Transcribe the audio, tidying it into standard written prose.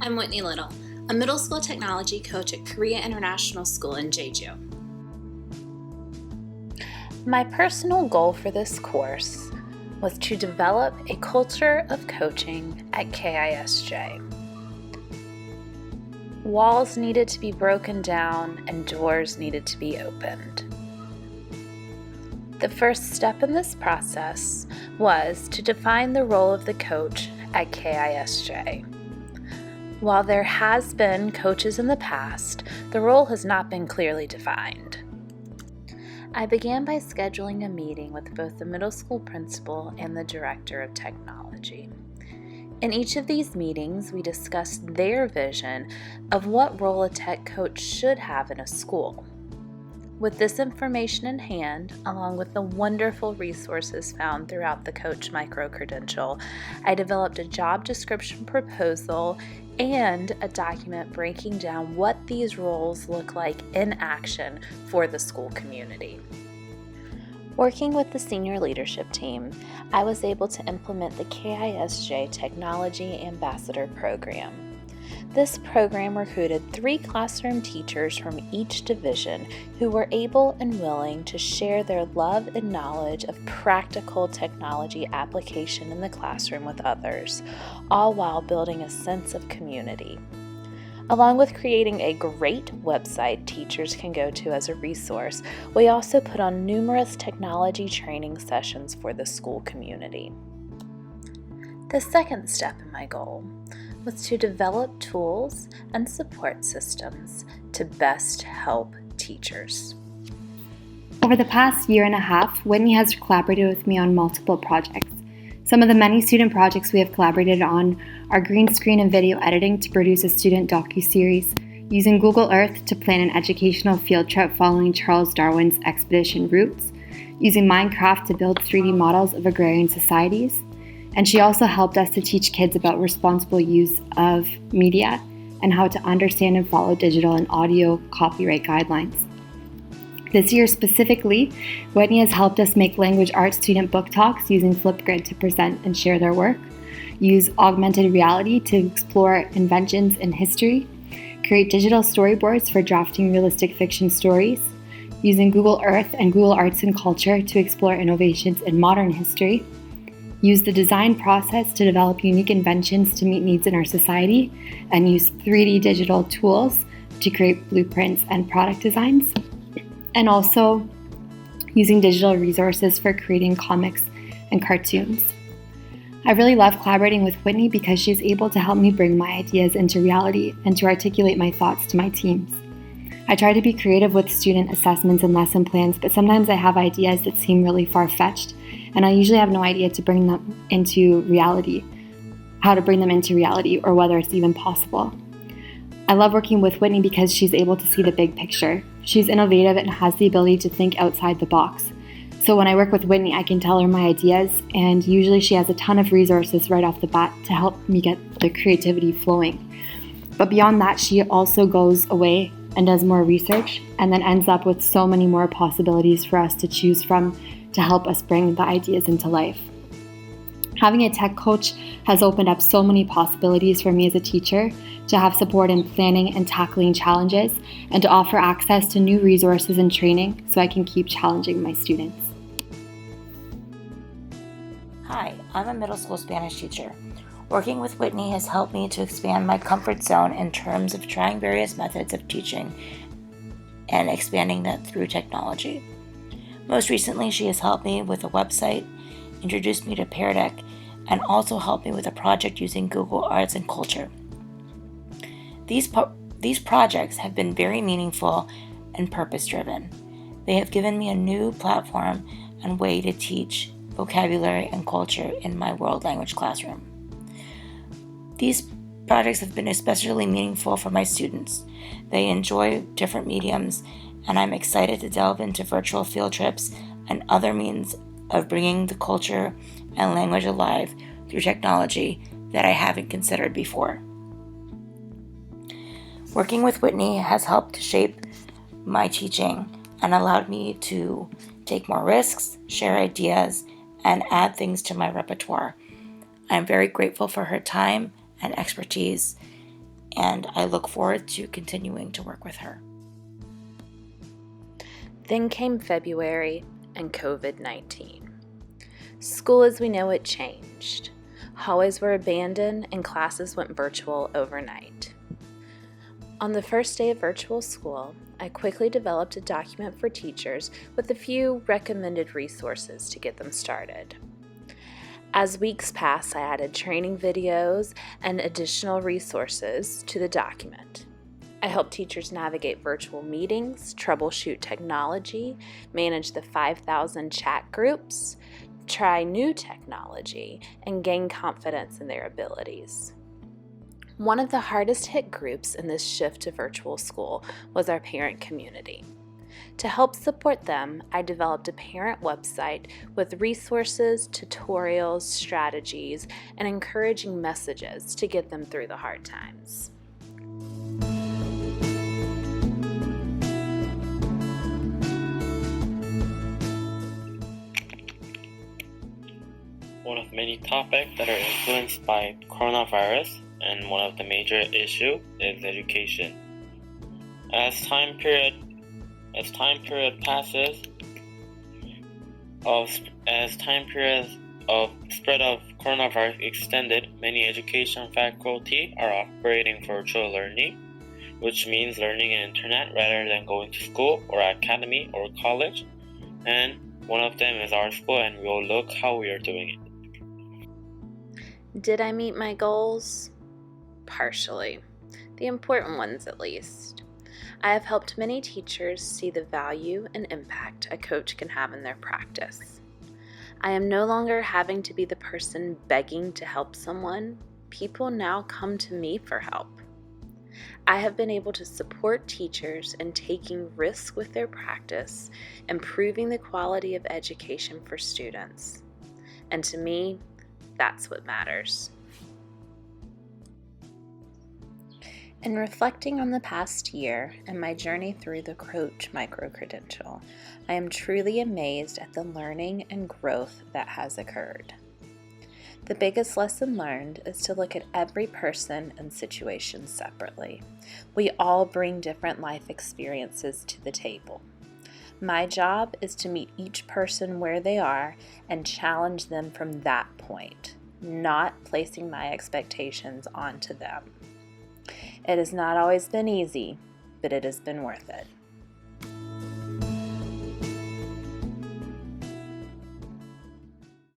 I'm Whitney Little, a middle school technology coach at Korea International School in Jeju. My personal goal for this course was to develop a culture of coaching at KISJ. Walls needed to be broken down and doors needed to be opened. The first step in this process was to define the role of the coach at KISJ. While there has been coaches in the past, the role has not been clearly defined. I began by scheduling a meeting with both the middle school principal and the director of technology. In each of these meetings, we discussed their vision of what role a tech coach should have in a school. With this information in hand, along with the wonderful resources found throughout the Coach Micro-Credential, I developed a job description proposal and a document breaking down what these roles look like in action for the school community. Working with the senior leadership team, I was able to implement the KISJ Technology Ambassador Program. This program recruited 3 classroom teachers from each division who were able and willing to share their love and knowledge of practical technology application in the classroom with others, all while building a sense of community. Along with creating a great website teachers can go to as a resource, we also put on numerous technology training sessions for the school community. The second step in my goal was to develop tools and support systems to best help teachers. Over the past year and a half, Whitney has collaborated with me on multiple projects. Some of the many student projects we have collaborated on are green screen and video editing to produce a student docuseries, using Google Earth to plan an educational field trip following Charles Darwin's expedition routes, using Minecraft to build 3D models of agrarian societies, and she also helped us to teach kids about responsible use of media and how to understand and follow digital and audio copyright guidelines. This year specifically, Whitney has helped us make language arts student book talks using Flipgrid to present and share their work, use augmented reality to explore inventions in history, create digital storyboards for drafting realistic fiction stories, using Google Earth and Google Arts and Culture to explore innovations in modern history, use the design process to develop unique inventions to meet needs in our society, and use 3D digital tools to create blueprints and product designs, and also using digital resources for creating comics and cartoons. I really love collaborating with Whitney because she's able to help me bring my ideas into reality and to articulate my thoughts to my teams. I try to be creative with student assessments and lesson plans, but sometimes I have ideas that seem really far-fetched, and I usually have no idea how to bring them into reality, or whether it's even possible. I love working with Whitney because she's able to see the big picture. She's innovative and has the ability to think outside the box. So when I work with Whitney, I can tell her my ideas, and usually she has a ton of resources right off the bat to help me get the creativity flowing. But beyond that, she also goes away and does more research, and then ends up with so many more possibilities for us to choose from to help us bring the ideas into life. Having a tech coach has opened up so many possibilities for me as a teacher to have support in planning and tackling challenges, and to offer access to new resources and training so I can keep challenging my students. Hi, I'm a middle school Spanish teacher. Working with Whitney has helped me to expand my comfort zone in terms of trying various methods of teaching and expanding that through technology. Most recently, she has helped me with a website, introduced me to Pear Deck, and also helped me with a project using Google Arts and Culture. These projects have been very meaningful and purpose-driven. They have given me a new platform and way to teach vocabulary and culture in my world language classroom. These projects have been especially meaningful for my students. They enjoy different mediums, and I'm excited to delve into virtual field trips and other means of bringing the culture and language alive through technology that I haven't considered before. Working with Whitney has helped to shape my teaching and allowed me to take more risks, share ideas, and add things to my repertoire. I'm very grateful for her time and expertise and I look forward to continuing to work with her. Then came February and COVID-19. School as we know it changed. Hallways were abandoned and classes went virtual overnight. On the first day of virtual school, I quickly developed a document for teachers with a few recommended resources to get them started. As weeks passed, I added training videos and additional resources to the document. I helped teachers navigate virtual meetings, troubleshoot technology, manage the 5,000 chat groups, try new technology, and gain confidence in their abilities. One of the hardest hit groups in this shift to virtual school was our parent community. To help support them, I developed a parent website with resources, tutorials, strategies, and encouraging messages to get them through the hard times. One of many topics that are influenced by coronavirus, and one of the major issues is education. As time period passes, as time period of spread of coronavirus extended, many education faculty are operating virtual learning, which means learning on internet rather than going to school or academy or college. And one of them is our school, and we'll look how we are doing it. Did I meet my goals? Partially. The important ones, at least. I have helped many teachers see the value and impact a coach can have in their practice. I am no longer having to be the person begging to help someone. People now come to me for help. I have been able to support teachers in taking risks with their practice, improving the quality of education for students. And to me, that's what matters. In reflecting on the past year and my journey through the Coach micro-credential, I am truly amazed at the learning and growth that has occurred. The biggest lesson learned is to look at every person and situation separately. We all bring different life experiences to the table. My job is to meet each person where they are and challenge them from that point, not placing my expectations onto them. It has not always been easy, but it has been worth it.